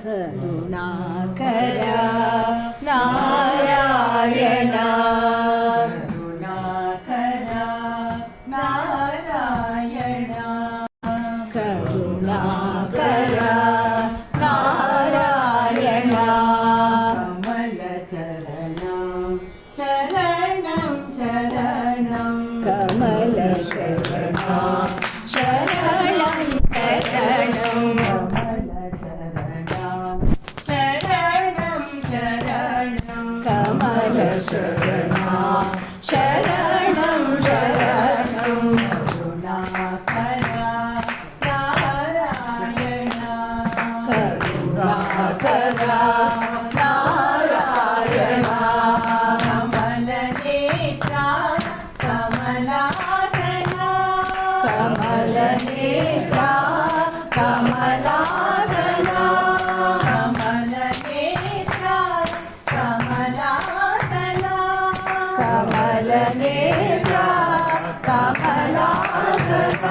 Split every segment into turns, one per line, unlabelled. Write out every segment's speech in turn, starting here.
కరుణాకర నారాయణ
కరుణాకర నారాయణ
కరుణాకర నారాయణ
కమల చరణం శరణం శరణం
కమల చరణం శరణం శరణం
కమల శరణం
శరణం శరణం
కరుణాకర నారాయణ
కరుణాకర నారాయణ
కమల నేత్ర కమలాసన
కమల నేత్ర కమలాసన
కమల నేత్ర కమలాసన
కమల నేత్ర కమలాసన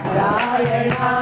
నారాయణ